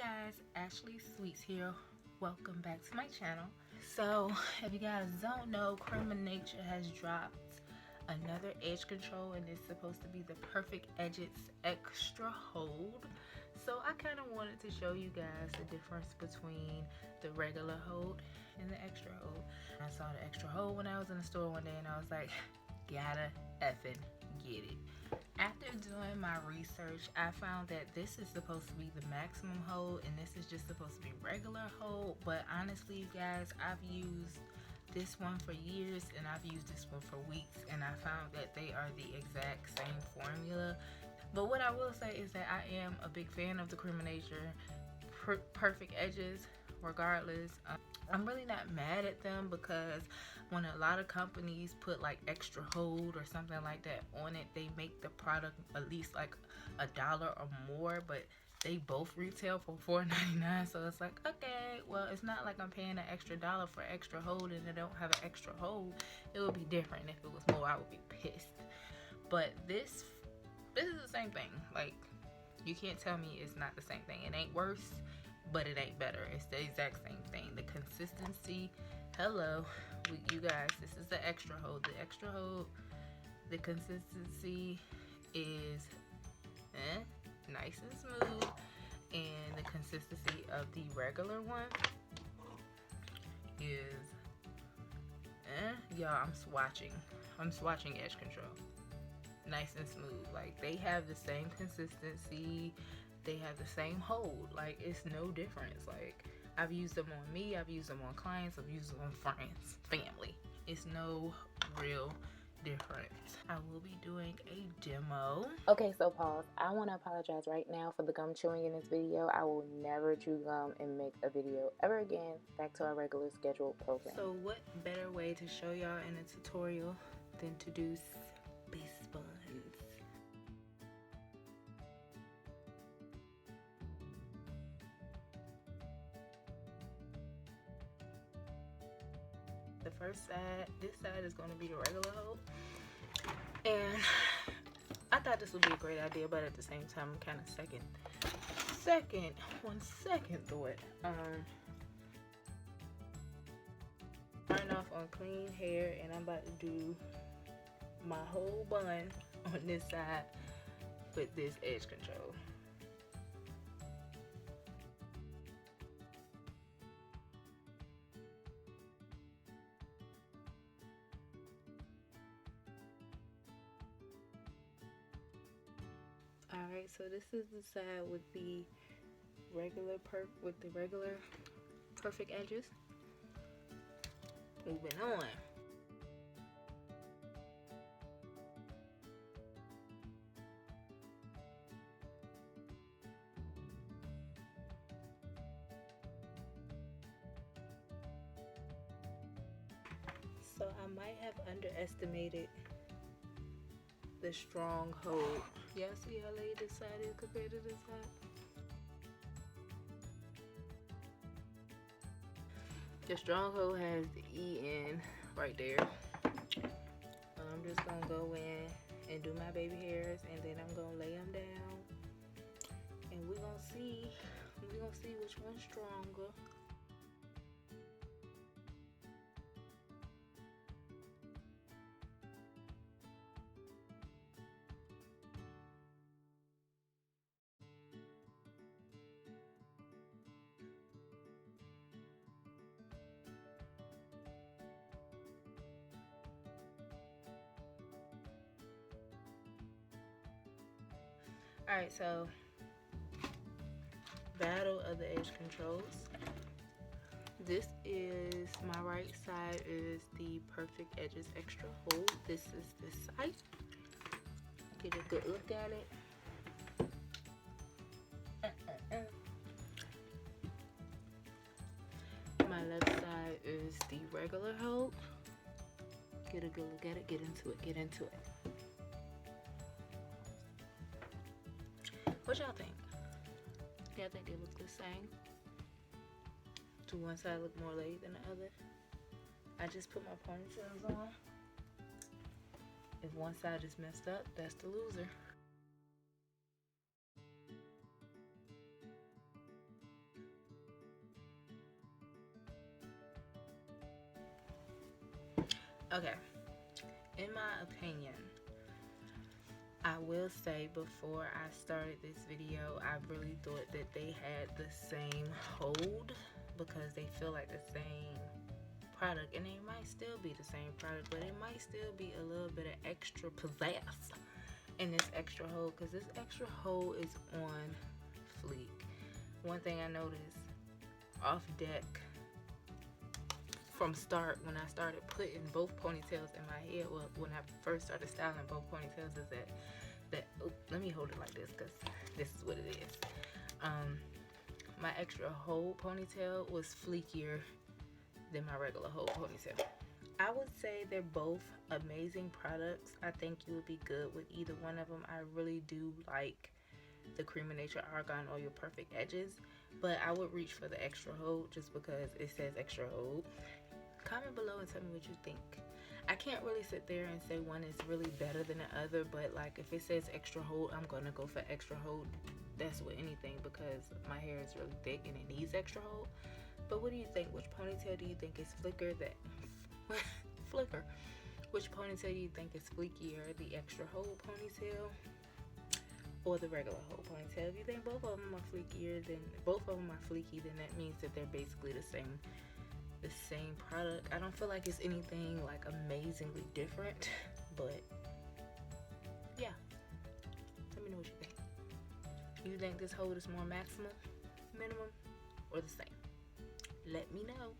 Guys, Ashley Sweets here. Welcome back to my channel. So, if you guys don't know, Creme has dropped another edge control, and it's supposed to be the Perfect Edges Extra Hold. So I kind of wanted to show you guys the difference between the regular hold and the extra hold. I saw the extra hold when I was in the store one day, and I was like, gotta effing get it. After doing my research, I found that this is supposed to be the maximum hold and this is just supposed to be regular hold. But honestly, you guys, I've used this one for years and I've used this one for weeks, and I found that they are the exact same formula. But what I will say is that I am a big fan of the Creme Perfect Edges regardless. I'm really not mad at them, because when a lot of companies put like extra hold or something like that on it, they make the product at least like $1 or more, but they both retail for $4.99. So it's like, okay, well, it's not like I'm paying an extra $1 for extra hold and I don't have an extra hold. It would be different. If it was more, I would be pissed. But this is the same thing. Like, you can't tell me it's not the same thing. It ain't worse, but it ain't better. It's the exact same thing. The consistency, hello, you guys, this is the extra hold. The extra hold, the consistency is nice and smooth, and the consistency of the regular one is y'all, I'm swatching edge control. Nice and smooth. Like, they have the same consistency, they have the same hold. Like, it's no difference. Like, I've used them on me, I've used them on clients, I've used them on friends, family. It's no real difference. I will be doing a demo. Okay, so pause. I want to apologize right now for the gum chewing in this video. I will never chew gum and make a video ever again. Back to our regular scheduled program. So what better way to show y'all in a tutorial than to do space buns? The first side, this side is going to be the regular hold, and I thought this would be a great idea, but at the same time, I'm kind of second thought. Starting off on clean hair, and I'm about to do my whole bun on this side with this edge control. Alright, so this is the side with the regular perfect edges. Moving on. So I might have underestimated the strong hold. Y'all see how laid this side is compared to this side? The strong hold has the EN right there. I'm just gonna go in and do my baby hairs, and then I'm gonna lay them down, and we're gonna see which one's stronger. Alright, so battle of the edge controls. This is my right side is the Perfect Edges Extra Hold. This is this side. Get a good look at it. My left side is the regular hold. Get a good look at it. Get into it. What y'all think? Y'all think they look the same? Do one side look more laid than the other? I just put my ponytails on. If one side is messed up, that's the loser. Okay, in my opinion, I will say before I started this video, I really thought that they had the same hold because they feel like the same product, and they might still be the same product, but it might still be a little bit of extra pizzazz in this extra hold, because this extra hold is on fleek. One thing I noticed off deck from start, when I started putting both ponytails in my head, well, when I first started styling both ponytails, is that oh, let me hold it like this because this is what it is. My extra hold ponytail was fleekier than my regular hold ponytail. I would say they're both amazing products. I think you would be good with either one of them. I really do like the Creme of Nature Argan Oil Perfect Edges, but I would reach for the extra hold just because it says extra hold. Comment below and tell me what you think. I can't really sit there and say one is really better than the other, but like if it says extra hold, I'm gonna go for extra hold. That's with anything because my hair is really thick and it needs extra hold. But what do you think? Which ponytail do you think is flicker? Flicker. Which ponytail do you think is fleekier? The extra hold ponytail or the regular hold ponytail? If you think both of them are fleekier, then both of them are fleeky, then that means that they're basically the same product. I don't feel like it's anything like amazingly different, but yeah, let me know what you think. You think this hold is more maximum, minimum, or the same? Let me know.